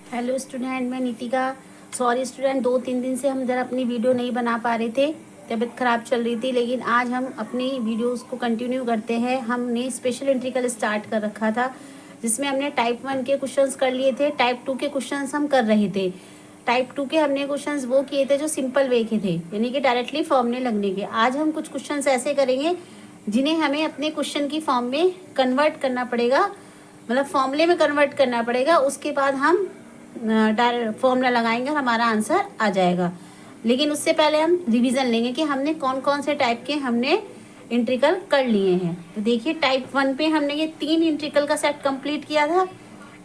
Hello student, मैं Nitika. Sorry student, 2-3 दिन से हम इधर अपनी वीडियो नहीं बना पा रहे थे, तबीयत ख़राब चल रही थी। लेकिन आज हम अपनी वीडियोस को कंटिन्यू करते हैं। हमने स्पेशल एंट्री कल स्टार्ट कर रखा था, जिसमें हमने टाइप 1 के क्वेश्चंस कर लिए थे। टाइप 2 के क्वेश्चंस हम कर रहे थे। टाइप 2 के हमने क्वेश्चंस वो किए थे जो सिंपल वे के थे, यानी कि डायरेक्टली फॉर्मूले लगने के। आज हम कुछ क्वेश्चंस ऐसे करेंगे जिन्हें हमें अपने क्वेश्चन की फॉर्म में कन्वर्ट करना पड़ेगा, मतलब फॉर्मूले में कन्वर्ट करना पड़ेगा। उसके बाद हम डायरेक्ट फॉर्मूला लगाएंगे और हमारा आंसर आ जाएगा। लेकिन उससे पहले हम रिवीजन लेंगे कि हमने कौन कौन से टाइप के हमने इंट्रिकल कर लिए हैं। तो देखिए, टाइप 1 पे हमने ये 3 इंट्रिकल का सेट कंप्लीट किया था।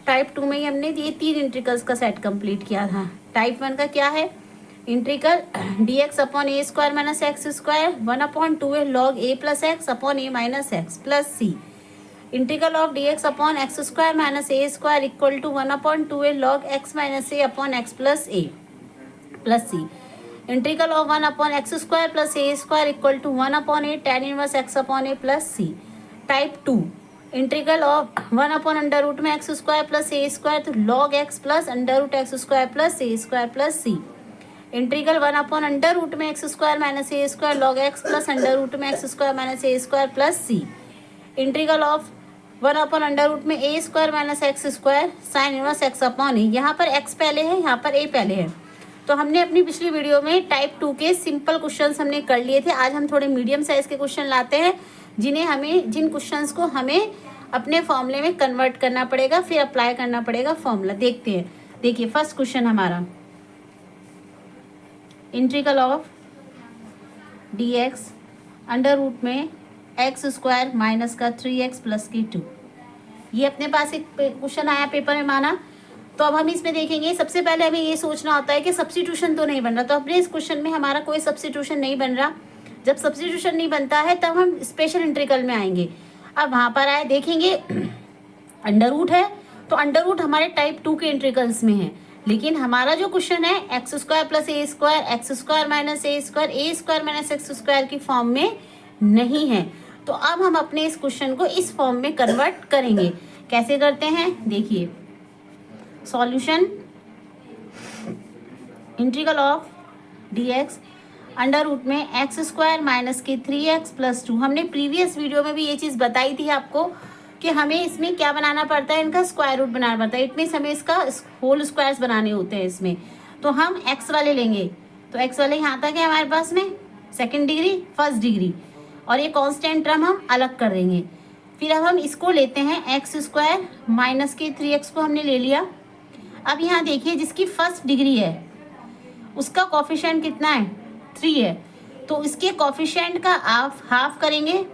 टाइप 2 में ही हमने ये 3 इंट्रिकल्स का सेट कंप्लीट किया था। टाइप 1 का क्या है? Integral dx upon A square minus x square 1/2 log a plus X upon A minus X plus C. Integral of dx upon X square minus A square equal to 1/2 log x minus A upon X plus A plus C. Integral of 1 upon X square plus A square equal to 1/8 tan inverse x upon A plus C. Type 2 integral of 1 upon under root में x square plus ए square तो log x plus under root x square plus ए square plus सी। Integral 1 upon under root में x square minus ए square log x plus under root में x square minus A square plus C. Integral of 1 upon under root में a square minus x square sine inverse x upon a. यहाँ पर x पहले है, यहाँ पर ए पहले है। तो हमने अपनी पिछली वीडियो में टाइप 2 के सिंपल क्वेश्चंस हमने कर लिए थे। आज हम थोड़े मीडियम साइज के क्वेश्चन लाते हैं, जिन क्वेश्चंस को हमें अपने फॉर्मूले में कन्वर्ट करना पड़ेगा, फिर अप्लाई करना पड़ेगा फॉर्मूला। देखते हैं। देखिए, फर्स्ट क्वेश्चन हमारा integral of dx under root में एक्स स्क्वायर माइनस का 3x प्लस की 2। ये अपने पास एक क्वेश्चन आया पेपर में, माना। तो अब हम इसमें देखेंगे, सबसे पहले हमें ये सोचना होता है कि सब्स्टिट्यूशन तो नहीं बन रहा। तो अपने इस क्वेश्चन में हमारा कोई सब्स्टिट्यूशन नहीं बन रहा। जब सब्स्टिट्यूशन नहीं बनता है तब हम स्पेशल इंटीग्रल में आएंगे। अब वहाँ पर आए, देखेंगे अंडर रूट है, तो अंडर रूट हमारे टाइप 2 के इंटीग्रल्स में है। लेकिन हमारा जो क्वेश्चन है एक्स स्क्वायर प्लस ए स्क्वायर एक्स स्क्वायर माइनस ए स्क्वायर माइनस एक्स स्क्वायर की फॉर्म में नहीं है। तो अब हम अपने इस क्वेश्चन को इस फॉर्म में कन्वर्ट करेंगे। कैसे करते हैं? देखिए, solution integral of dx under root में एक्स स्क्वायर माइनस के 3x प्लस 2। हमने प्रीवियस वीडियो में भी ये चीज़ बताई थी आपको कि हमें इसमें क्या बनाना पड़ता है, इनका स्क्वायर रूट बनाना पड़ता है। इट मीन्स हमें इसका होल स्क्वायर्स बनाने होते हैं इसमें। तो हम x वाले लेंगे, तो x वाले यहाँ तक है हमारे पास में, सेकेंड डिग्री फर्स्ट डिग्री, और ये कांस्टेंट टर्म हम अलग कर देंगे। फिर अब हम इसको लेते हैं एक्स स्क्वायर माइनस के 3x को हमने ले लिया। अब यहाँ देखिए, जिसकी फर्स्ट डिग्री है उसका कॉफिशिएंट कितना है? 3 है। तो इसके कॉफिशिएंट का हाफ करेंगे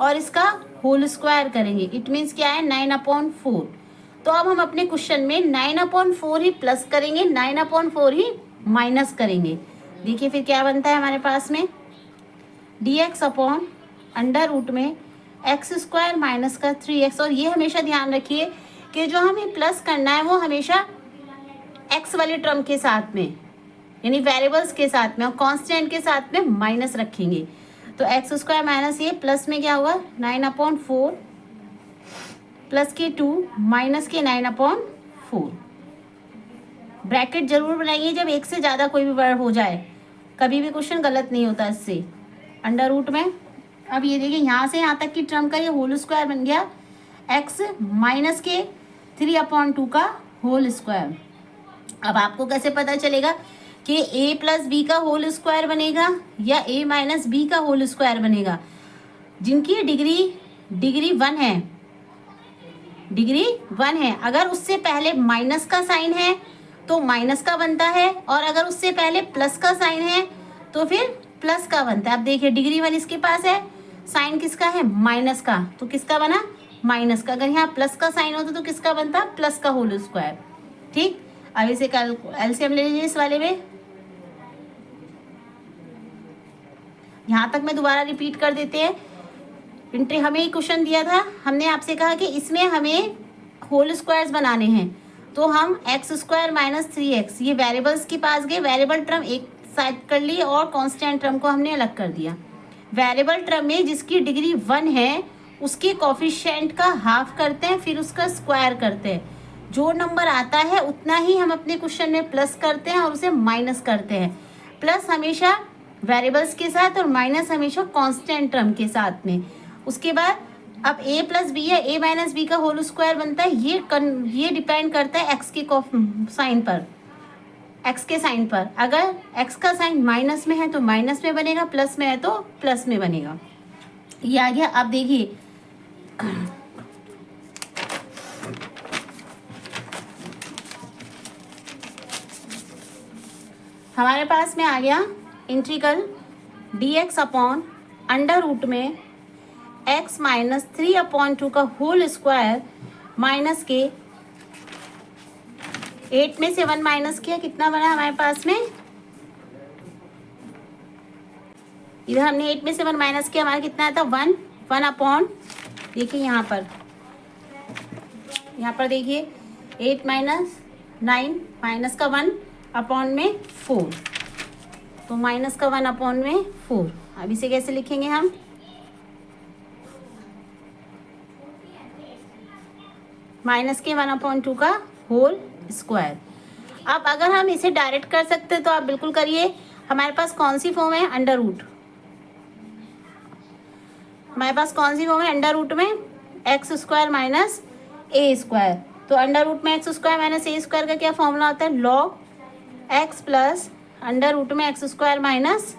और इसका होल स्क्वायर करेंगे। इट मीन्स क्या है? 9/4। तो अब हम अपने क्वेश्चन में 9/4 ही प्लस करेंगे, 9/4 ही माइनस करेंगे। देखिए फिर क्या बनता है हमारे पास में, dx अपॉन अंडर रूट में एक्स स्क्वायर माइनस का 3x। और ये हमेशा ध्यान रखिए कि जो हमें प्लस करना है वो हमेशा x वाले टर्म के साथ में, यानी वेरिएबल्स के साथ में, और कांस्टेंट के साथ में माइनस रखेंगे। तो एक्स स्क्वायर माइनस ये प्लस में क्या हुआ 9/4 प्लस के 2 माइनस के 9/4। ब्रैकेट जरूर बनाइए जब एक से ज़्यादा कोई भी वर्ड हो जाए, कभी भी क्वेश्चन गलत नहीं होता इससे। अंडर रूट में अब ये देखिए, यहाँ से यहाँ तक की टर्म का ये होल स्क्वायर बन गया x माइनस के 3/2 का होल स्क्वायर। अब आपको कैसे पता चलेगा कि a प्लस बी का होल स्क्वायर बनेगा या a माइनस बी का होल स्क्वायर बनेगा? जिनकी डिग्री 1 है, डिग्री 1 है, अगर उससे पहले माइनस का साइन है तो माइनस का बनता है, और अगर उससे पहले प्लस का साइन है तो फिर प्लस का बनता है। अब देखिए, डिग्री 1 इसके पास है, साइन किसका है? माइनस का, तो किसका बना? माइनस का। अगर यहाँ प्लस का साइन होता तो किसका बनता? प्लस का होल स्क्वायर। ठीक, अब इसे एलसीएम ले लीजिए इस वाले में। यहाँ तक मैं दोबारा रिपीट कर देते हैं। हमें क्वेश्चन दिया था, हमने आपसे कहा कि इसमें हमें होल स्क्वायर्स बनाने हैं। तो हम एक्स स्क्वायर माइनस 3x, ये वेरिएबल्स के पास गए, वेरिएबल टर्म एक साइड कर ली और कांस्टेंट टर्म को हमने अलग कर दिया। वेरिएबल टर्म में जिसकी डिग्री 1 है उसके कॉफिशिएंट का हाफ करते हैं, फिर उसका स्क्वायर करते हैं। जो नंबर आता है उतना ही हम अपने क्वेश्चन में प्लस करते हैं और उसे माइनस करते हैं। प्लस हमेशा वेरिएबल्स के साथ और माइनस हमेशा कांस्टेंट टर्म के साथ में। उसके बाद अब a प्लस बी है, a माइनस बी का होल स्क्वायर बनता है। ये डिपेंड करता है x के साइन पर, x के साइन पर। अगर x का साइन माइनस में है तो माइनस में बनेगा, प्लस में है तो प्लस में बनेगा। ये आ गया। अब देखिए हमारे पास में आ गया integral dx upon under root में x माइनस 3/2 का होल स्क्वायर माइनस के 8 में से 1 माइनस किया, कितना बना हमारे पास में, इधर हमने 8 में से 1 माइनस किया, हमारा कितना आता 1 अपॉन, देखिए यहाँ पर देखिए 8 माइनस 9 माइनस का 1 अपॉन में 4, तो माइनस का 1 अपॉन में 4। अब इसे कैसे लिखेंगे हम, माइनस के 1/2 का होल स्क्वायर। अब अगर हम इसे डायरेक्ट कर सकते तो आप बिल्कुल करिए। हमारे पास कौन सी फॉर्म है, अंडर रूट। हमारे पास कौन सी फॉर्म है, अंडर रूट में एक्स स्क्वायर माइनस ए स्क्वायर। तो अंडर रूट में एक्स स्क्वायर माइनस ए स्क्वायर का क्या फॉर्मूला होता है, log X plus under root में एक्स स्क्वायर माइनस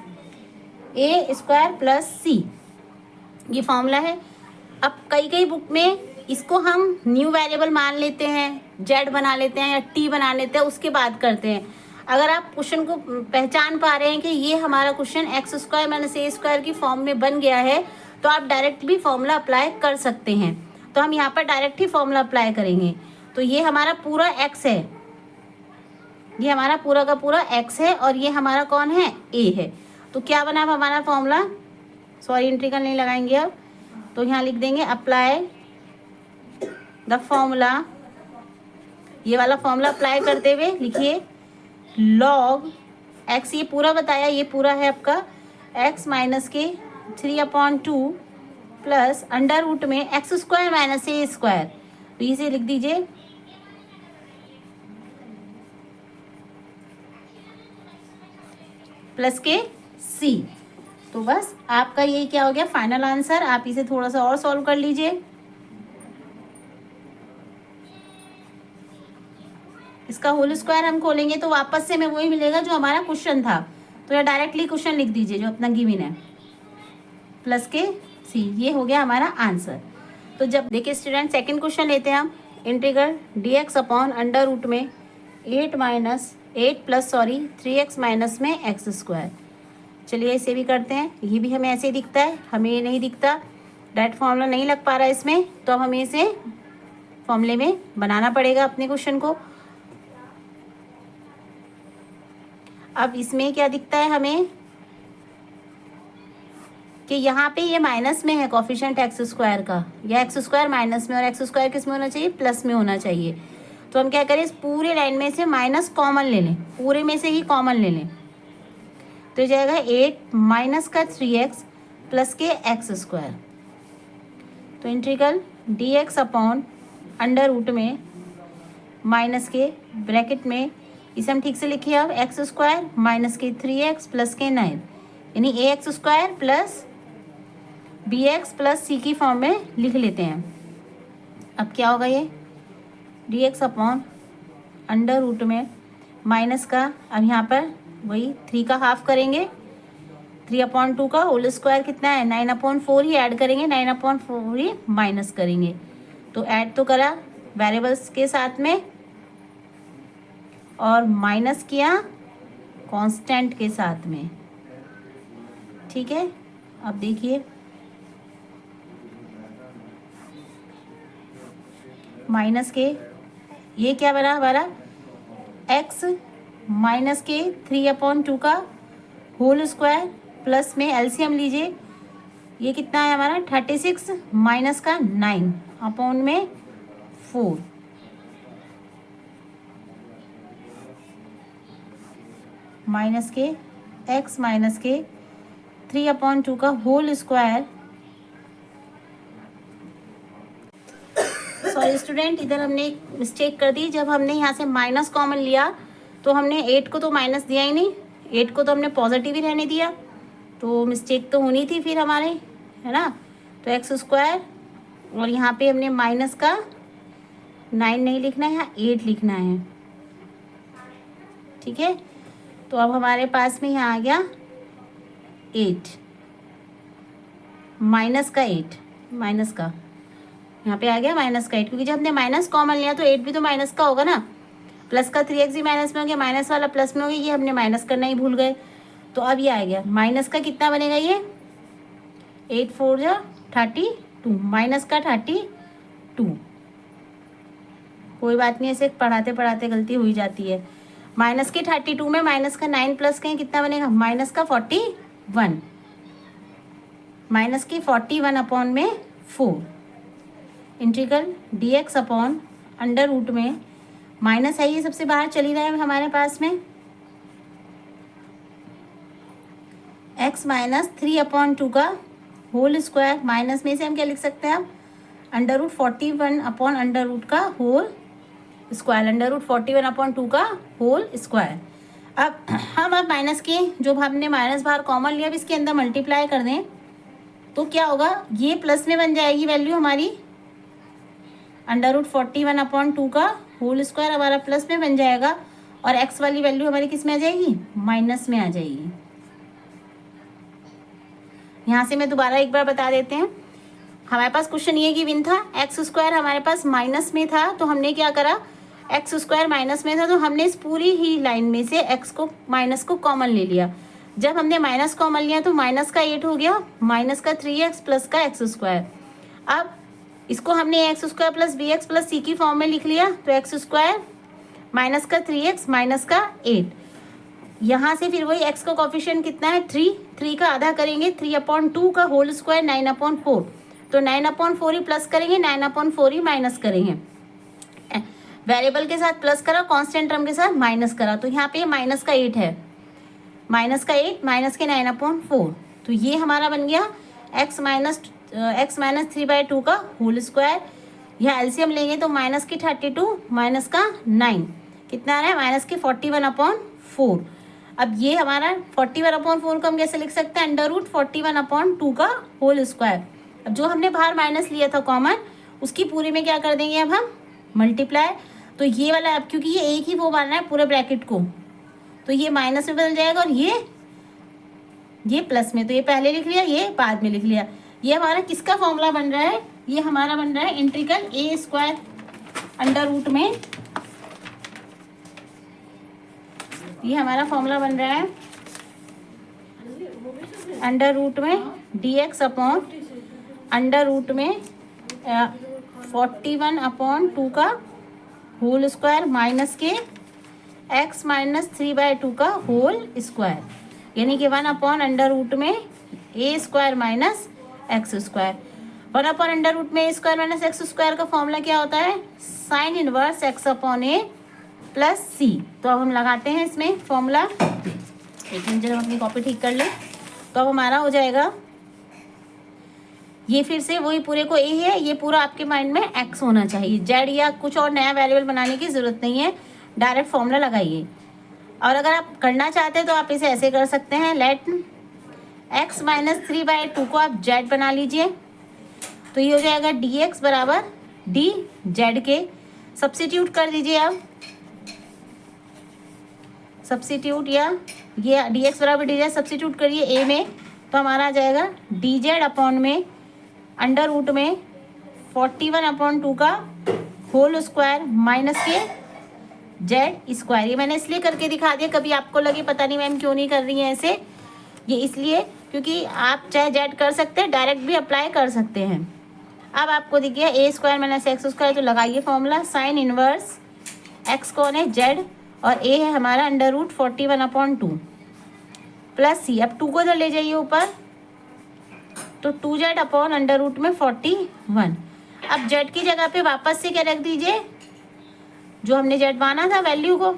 ए स्क्वायर प्लस सी, ये फॉर्मूला है। अब कई बुक में इसको हम न्यू वेरिएबल मान लेते हैं, जेड बना लेते हैं या टी बना लेते हैं, उसके बाद करते हैं। अगर आप क्वेश्चन को पहचान पा रहे हैं कि ये हमारा क्वेश्चन एक्स स्क्वायर माइनस ए स्क्वायर की फॉर्म में बन गया है, तो आप डायरेक्ट भी फॉर्मूला अप्लाई कर सकते हैं। तो हम यहाँ पर डायरेक्ट ही फॉर्मूला अप्लाई करेंगे। तो ये हमारा पूरा एक्स है, ये हमारा पूरा का पूरा एक्स है और ये हमारा कौन है, ए है। तो क्या बना अब हमारा फॉर्मूला, सॉरी इंटीग्रल नहीं लगाएंगे अब, तो यहाँ लिख देंगे अप्लाई द फॉर्मूला। ये वाला फॉर्मूला अप्लाई करते हुए लिखिए लॉग एक्स, ये पूरा बताया, ये पूरा है आपका एक्स माइनस के 3/2 प्लस अंडर रूट में एक्स स्क्वायर माइनस ए स्क्वायर, तो इसे लिख दीजिए प्लस के सी। तो बस आपका ये क्या हो गया फाइनल आंसर। आप इसे थोड़ा सा और सॉल्व कर लीजिए। इसका होल स्क्वायर हम खोलेंगे तो वापस से हमें वही मिलेगा जो हमारा क्वेश्चन था। तो या डायरेक्टली क्वेश्चन लिख दीजिए जो अपना गिवन है, प्लस के सी, ये हो गया हमारा आंसर। तो जब देखिए स्टूडेंट सेकंड क्वेश्चन लेते हैं हम, integral dx upon under root में 8 प्लस 3x माइनस में एक्स स्क्वायर। चलिए इसे भी करते हैं। ये भी हमें ऐसे दिखता है, हमें ये नहीं दिखता, डायरेक्ट फॉर्मूला नहीं लग पा रहा है इसमें, तो अब हमें इसे फॉर्मूले में बनाना पड़ेगा अपने क्वेश्चन को। अब इसमें क्या दिखता है हमें कि यहाँ पे ये माइनस में है कोफिशिएंट एक्स स्क्वायर का, या एक्स स्क्वायर माइनस में और एक्स स्क्वायर किस में होना चाहिए, प्लस में होना चाहिए। तो हम क्या करें, इस पूरे लाइन में से माइनस कॉमन ले लें, पूरे में से ही कॉमन ले लें, तो ये जाएगा 8 माइनस का 3x प्लस के एक्स स्क्वायर। तो integral dx upon under root में माइनस के ब्रैकेट में, इसे हम ठीक से लिखिए अब, एक्स स्क्वायर माइनस के 3x प्लस के 9, यानी a x square plus b x plus c की फॉर्म में लिख लेते हैं। अब क्या होगा ये dx अपॉन अंडर रूट में माइनस का, अब यहाँ पर वही 3 का हाफ करेंगे, 3/2 का होल स्क्वायर कितना है 9/4 ही ऐड करेंगे, 9/4 ही माइनस करेंगे। तो ऐड तो करा वेरिएबल्स के साथ में और माइनस किया कांस्टेंट के साथ में, ठीक है। अब देखिए माइनस के ये क्या बना हमारा x माइनस के 3/2 का होल स्क्वायर प्लस में एलसीएम लीजिए, ये कितना है हमारा 36 माइनस का 9 अपॉन में 4, माइनस के x माइनस के 3/2 का होल स्क्वायर, सॉरी स्टूडेंट, इधर हमने एक मिस्टेक कर दी। जब हमने यहाँ से माइनस कॉमन लिया तो हमने 8 को तो माइनस दिया ही नहीं, 8 को तो हमने पॉजिटिव ही रहने दिया, तो मिस्टेक तो होनी थी फिर हमारे, है ना। तो एक्स स्क्वायर और यहाँ पे हमने माइनस का 9 नहीं लिखना है, यहाँ 8 लिखना है, ठीक है। तो अब हमारे पास में यहाँ आ गया 8, माइनस का 8, माइनस का यहाँ पे आ गया माइनस का 8, क्योंकि जब हमने माइनस कॉमन लिया तो 8 भी तो माइनस का होगा ना। प्लस का 3x भी माइनस में हो गया, माइनस वाला प्लस में हो गया, ये हमने माइनस करना ही भूल गए। तो अब ये आ गया माइनस का कितना बनेगा, ये 8 4 जा 32, माइनस का 32। कोई बात नहीं, ऐसे पढ़ाते पढ़ाते गलती हो ही जाती है। माइनस के 32 में माइनस का 9 प्लस कहें कितना बनेगा, माइनस का 41, माइनस के 41 अपॉन में 4 integral dx upon under root में माइनस है, ये सबसे बाहर चली रहा है हमारे पास में, x माइनस 3 अपॉन 2 का होल स्क्वायर, माइनस में से हम क्या लिख सकते हैं अब, under root 41 upon under root का whole square, under root 41 upon 2 का होल स्क्वायर। अब हम माइनस के जो हमने माइनस बाहर कॉमन लिया, अब इसके अंदर मल्टीप्लाई कर दें तो क्या होगा, ये प्लस में बन जाएगी वैल्यू हमारी, अंडर रूट 41 अपॉन 2 का होल स्क्वायर हमारा प्लस में बन जाएगा, और एक्स वाली वैल्यू हमारी किस में आ जाएगी, माइनस में आ जाएगी। यहाँ से मैं दोबारा एक बार बता देते हैं, हमारे पास क्वेश्चन ये गिवन था, एक्स स्क्वायर हमारे पास माइनस में था, तो हमने क्या करा, एक्स स्क्वायर माइनस में था तो हमने इस पूरी ही लाइन में से एक्स को माइनस को कॉमन ले लिया। जब हमने माइनस कॉमन लिया तो माइनस का 8 हो गया, माइनस का 3x प्लस का एक्स स्क्वायर। अब इसको हमने x square plus b x plus c की फॉर्म में लिख लिया, तो एक्स स्क्वायर माइनस का 3x माइनस का 8, यहाँ से फिर वही x का कोफिशिएंट कितना है 3, 3 का आधा करेंगे 3 अपॉन 2 का होल स्क्वायर 9 अपॉन 4, तो 9 अपॉन 4 ही प्लस करेंगे, 9 अपॉन 4 ही माइनस करेंगे। वेरिएबल के साथ प्लस करा, कांस्टेंट टर्म के साथ माइनस करा, तो यहाँ पे माइनस का 8 है, माइनस का 8 माइनस के 9 अपॉन 4, तो ये हमारा बन गया x माइनस 3/2 का होल स्क्वायर। यहाँ एलसीएम लेंगे तो माइनस की 32 माइनस का 9 कितना आ रहा है, माइनस के 41 अपॉन 4। अब ये हमारा 41 अपॉन 4 को हम कैसे लिख सकते हैं, अंडर रूट 41 अपॉन 2 का होल स्क्वायर। अब जो हमने बाहर माइनस लिया था कॉमन, उसकी पूरी में क्या कर देंगे अब हम मल्टीप्लाई, तो ये वाला अब क्योंकि ये एक ही वो मानना है पूरे ब्रैकेट को, तो ये माइनस में बदल जाएगा और ये प्लस में, तो ये पहले लिख लिया, ये बाद में लिख लिया। ये हमारा किसका फॉर्मूला बन रहा है, ये हमारा बन रहा है इंटीग्रल ए स्क्वायर अंडर रूट में, ये हमारा फॉर्मूला बन रहा है अंडर रूट में dx अपॉन अंडर रूट में 41 अपॉन 2 का होल स्क्वायर माइनस के x माइनस 3/2 का होल स्क्वायर, यानी कि 1 अपॉन अंडर रूट में a square minus x square. 1 upon under root में a square minus x square का फॉर्मूला क्या होता है, साइन इनवर्स एक्स अपॉन ए प्लस सी। तो अब हम लगाते हैं इसमें फॉर्मूला, एक मिनट जब हम अपनी कॉपी ठीक कर लें, तो अब हमारा हो जाएगा, ये फिर से वही पूरे को ए है, ये पूरा आपके माइंड में एक्स होना चाहिए, जेड या कुछ और नया वेरिएबल बनाने की जरूरत नहीं है, डायरेक्ट फॉर्मूला लगाइए। और अगर आप करना चाहते हैं तो आप इसे ऐसे कर सकते हैं, लेट x माइनस 3/2 को आप जेड बना लीजिए, तो ये हो जाएगा dx बराबर डी जेड के, सब्सिट्यूट कर दीजिए। अब सब्सिट्यूट या ये dx बराबर डी जेड सब्सिट्यूट करिए ए में, तो हमारा आ जाएगा डी जेड अपॉन में अंडर रूट में 41 अपॉन 2 का होल स्क्वायर माइनस के जेड स्क्वायर। ये मैंने इसलिए करके दिखा दिया, कभी आपको लगे पता नहीं मैम क्यों नहीं कर रही हैं ऐसे, ये इसलिए क्योंकि आप चाहे जेड कर सकते हैं, डायरेक्ट भी अप्लाई कर सकते हैं। अब आपको दिख गया ए स्क्वायर माइनस एक्स स्क्वायर, तो लगाइए फॉर्मूला, साइन इनवर्स एक्स कौन है जेड और ए है हमारा अंडर रूट 41 अपॉन 2 प्लस सी। अब 2 को इधर ले जाइए ऊपर, तो 2z अपॉन अंडर रूट में 41। अब जेड की जगह पे वापस से क्या रख दीजिए, जो हमने जेड माना था वैल्यू को।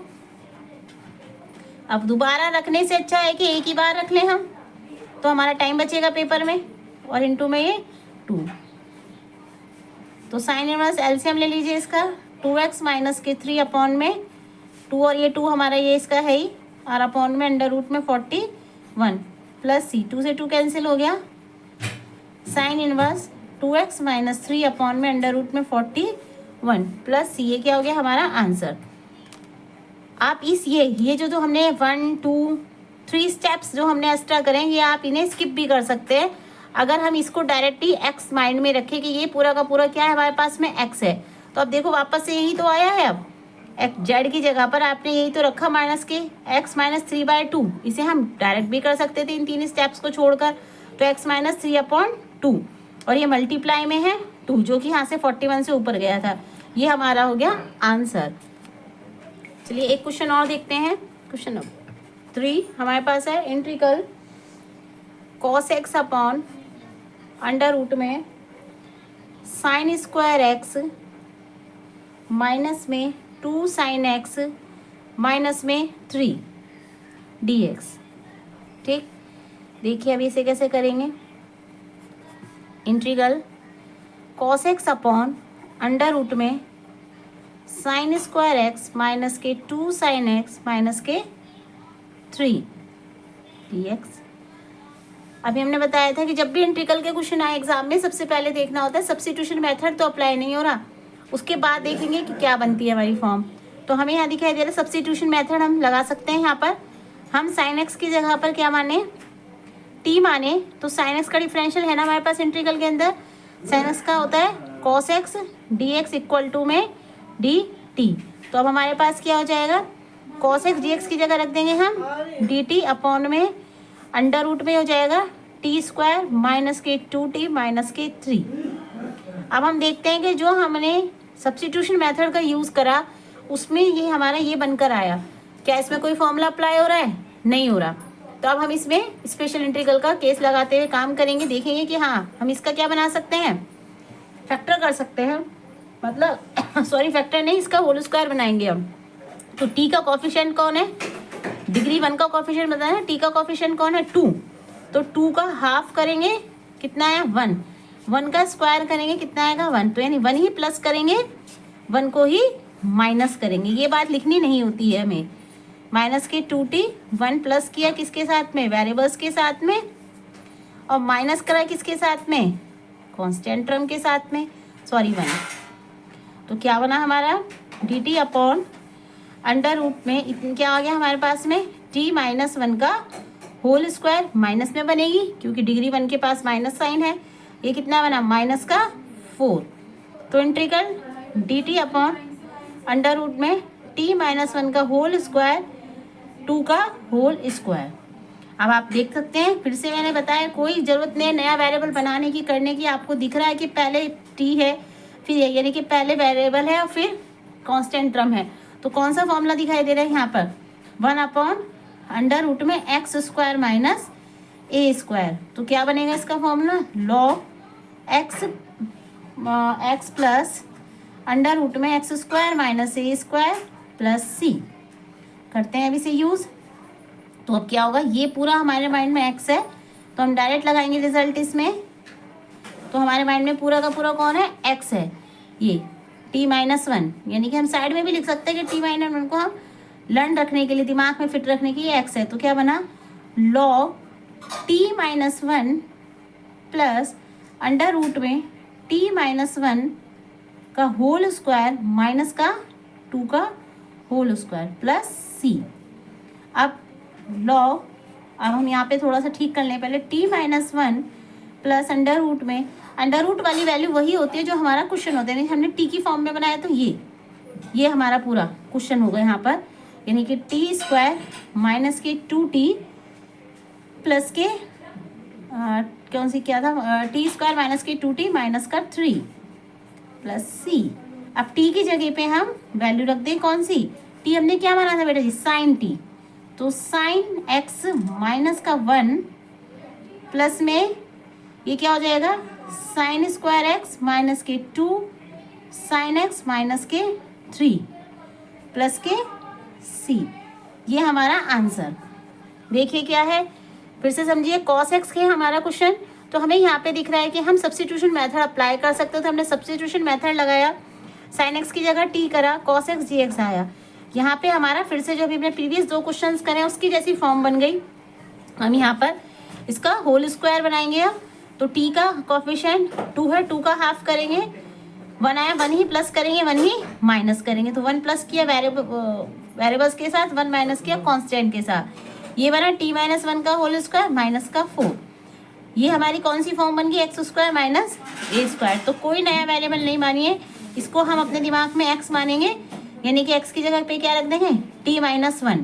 अब दोबारा रखने से अच्छा है कि एक ही बार रख लें हम, तो हमारा टाइम बचेगा पेपर में, और इनटू में ये 2। तो साइन इनवर्स एलसीएम ले लीजिए इसका, 2x माइनस के 3 अपॉन में 2 और ये 2 हमारा ये इसका है ही, और अपॉन में अंडर रूट में 41 प्लस सी, 2 से 2 कैंसिल हो गया, sine inverse 2x minus 3 upon में अंडर रूट में 41 प्लस सी, ये क्या हो गया हमारा आंसर। आप इस ये जो हमने 1 2 3 स्टेप्स जो हमने एक्स्ट्रा करें, ये आप इन्हें स्किप भी कर सकते हैं अगर हम इसको डायरेक्टली एक्स माइंड में रखें कि ये पूरा का पूरा क्या है हमारे पास में एक्स है। तो अब देखो वापस से यही तो आया है, अब जेड की जगह पर आपने यही तो रखा माइनस के एक्स माइनस 3/2, इसे हम डायरेक्ट भी कर सकते थे इन 3 स्टेप्स को छोड़कर, तो एक्स माइनस 3/2 और ये मल्टीप्लाई में है 2 जो कि यहाँ से 41 से ऊपर गया था, ये हमारा हो गया आंसर। चलिए एक क्वेश्चन और देखते हैं, क्वेश्चन नंबर 3 हमारे पास है, integral cos x upon under root में साइन स्क्वायर एक्स माइनस में 2 साइन एक्स माइनस में 3 dx। ठीक, देखिए अभी इसे कैसे करेंगे, integral cos x upon under root में साइन स्क्वायर एक्स माइनस के 2 साइन एक्स माइनस के 3 dx। अभी हमने बताया था कि जब भी इंटीग्रल के क्वेश्चन आए एग्जाम में सबसे पहले देखना होता है सब्स्टिट्यूशन मेथड, तो अप्लाई नहीं हो रहा, उसके बाद देखेंगे कि क्या बनती है हमारी फॉर्म। तो हमें यहाँ दिखाई दे रहा है सब्स्टिट्यूशन मेथड हम लगा सकते हैं। यहाँ पर हम साइन एक्स की जगह पर क्या माने, टी माने, तो साइन एक्स का डिफरेंशियल है ना हमारे पास इंटीग्रल के अंदर, साइन एक्स का होता है cos X D X equal to में डी टी। तो अब हमारे पास क्या हो जाएगा, कॉस एक्स डी एक्स की जगह रख देंगे हम डी टी अपॉन में अंडर रूट में हो जाएगा टी स्क्वायर माइनस के 2t माइनस के 3। अब हम देखते हैं कि जो हमने सब्स्टिट्यूशन मेथड का यूज़ करा उसमें ये हमारा ये बनकर आया, क्या इसमें कोई फॉर्मूला अप्लाई हो रहा है, नहीं हो रहा। तो अब हम इसमें स्पेशल इंटीग्रल का केस लगाते हुए काम करेंगे, देखेंगे कि हाँ हम इसका क्या बना सकते हैं, फैक्टर कर सकते हैं, मतलब सॉरी फैक्टर नहीं, इसका होल स्क्वायर बनाएंगे हम। तो टी का कॉफिशिएंट कौन है, डिग्री 1 का कॉफिशिएंट बताया ना, टी का कॉफिशिएंट कौन है 2, तो 2 का हाफ करेंगे कितना है 1, 1 का स्क्वायर करेंगे कितना आएगा 1, तो यानी 1 ही प्लस करेंगे 1 को ही माइनस करेंगे, ये बात लिखनी नहीं होती है हमें। माइनस के 2t 1 प्लस किया किसके साथ में, वेरिएबल्स के साथ में, और माइनस करा किसके साथ में, कांस्टेंट टर्म के साथ में, सॉरी 1। तो क्या बना हमारा D T upon under root में इतनी क्या आ गया हमारे पास में t माइनस 1 का होल स्क्वायर, माइनस में बनेगी क्योंकि डिग्री 1 के पास माइनस साइन है, ये कितना बना माइनस का 4। तो integral D T upon under root में t माइनस 1 का होल स्क्वायर 2 का होल स्क्वायर। अब आप देख सकते हैं, फिर से मैंने बताया कोई ज़रूरत नहीं नया वेरिएबल बनाने की करने की, आपको दिख रहा है कि पहले t है फिर यानी कि पहले वेरिएबल है और फिर कांस्टेंट टर्म है। तो कौन सा फॉर्मूला दिखाई दे रहा है यहाँ पर, 1 अपॉन अंडर रूट में एक्स स्क्वायर माइनस ए स्क्वायर। तो क्या बनेगा इसका formula, log X plus under root में एक्स स्क्वायर माइनस ए स्क्वायर प्लस सी। करते हैं अब इसे यूज़। तो अब क्या होगा, ये पूरा हमारे माइंड में एक्स है तो हम डायरेक्ट लगाएंगे रिजल्ट इसमें, तो हमारे माइंड में पूरा का पूरा कौन है, एक्स है, ये t माइनस 1, यानी कि हम साइड में भी लिख सकते हैं कि t माइनस 1 को हम लर्न रखने के लिए दिमाग में फिट रखने के लिए x है। तो क्या बना log t minus 1 plus under root में t माइनस 1 का होल स्क्वायर माइनस का 2 का होल स्क्वायर प्लस c। अब log, अब हम यहाँ पे थोड़ा सा ठीक कर लें पहले, t minus 1 plus under root में, अंडर रूट वाली वैल्यू वही होती है जो हमारा क्वेश्चन होता है, हमने टी की फॉर्म में बनाया तो ये हमारा पूरा क्वेश्चन होगा यहाँ पर, यानी कि टी स्क्वायर माइनस के 2t प्लस के कौन सी क्या था, टी स्क्वायर माइनस के 2t माइनस का 3 प्लस सी। अब टी की जगह पे हम वैल्यू रख दें कौन सी, टी हमने क्या माना था बेटा जी, साइन टी, तो साइन एक्स माइनस का 1 प्लस में ये क्या हो जाएगा साइन स्क्वायर एक्स माइनस के 2 साइन एक्स माइनस के 3 प्लस के सी। ये हमारा आंसर। देखिए क्या है, फिर से समझिए, कॉस एक्स के हमारा क्वेश्चन तो हमें यहाँ पे दिख रहा है कि हम सब्स्टिट्यूशन मेथड अप्लाई कर सकते हो, तो हमने सब्स्टिट्यूशन मेथड लगाया, साइन एक्स की जगह टी करा, कॉस एक्स जी एक्स आया। यहाँ पे हमारा फिर से जो भी हमने प्रीवियस 2 क्वेश्चंस करे उसकी जैसी फॉर्म बन गई। हम यहाँ पर इसका होल स्क्वायर बनाएंगे अब, तो टी का कोफिशिएंट 2 है, 2 का हाफ करेंगे, 1 आया 1 ही प्लस करेंगे 1 ही माइनस करेंगे, तो 1 प्लस किया वेरिएबल्स के साथ, 1 माइनस किया कांस्टेंट के साथ, ये बना t माइनस 1 का होल स्क्वायर माइनस का 4। ये हमारी कौन सी फॉर्म बन गई, एक्स स्क्वायर माइनस ए स्क्वायर। तो कोई नया वेरिएबल नहीं मानिए, इसको हम अपने दिमाग में x मानेंगे, यानी कि x की जगह पे क्या रख देंगे t माइनस 1,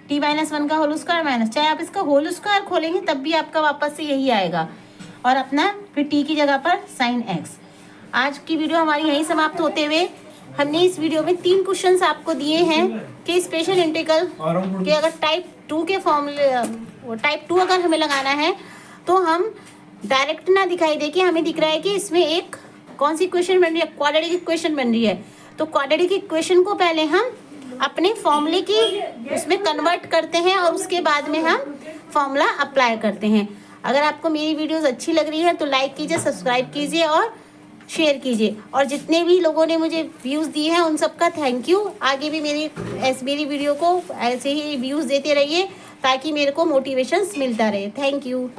t माइनस 1 का होल स्क्वायर माइनस, चाहे आप इसका होल स्क्वायर खोलेंगे तब भी आपका वापस से यही आएगा, और अपना फिर t की जगह पर साइन x। आज की वीडियो हमारी यहीं समाप्त होते हुए हमने इस वीडियो में 3 क्वेश्चंस आपको दिए हैं कि स्पेशल इंटीग्रल के अगर टाइप 2 के फॉर्मूले, टाइप 2 अगर हमें लगाना है तो हम डायरेक्ट ना दिखाई दे कि हमें दिख रहा है कि इसमें एक कौन सी इक्वेशन बन रही है, क्वाड्रेटिक इक्वेशन बन रही है। तो क्वाड्रेटिक इक्वेशन को पहले हम अपने फॉर्मूले की उसमें कन्वर्ट करते हैं और उसके बाद में हम फॉर्मूला अप्लाई करते हैं। अगर आपको मेरी वीडियोस अच्छी लग रही है तो लाइक कीजिए, सब्सक्राइब कीजिए और शेयर कीजिए, और जितने भी लोगों ने मुझे व्यूज़ दिए हैं उन सबका थैंक यू। आगे भी मेरी वीडियो को ऐसे ही व्यूज़ देते रहिए ताकि मेरे को मोटिवेशंस मिलता रहे। Thank you.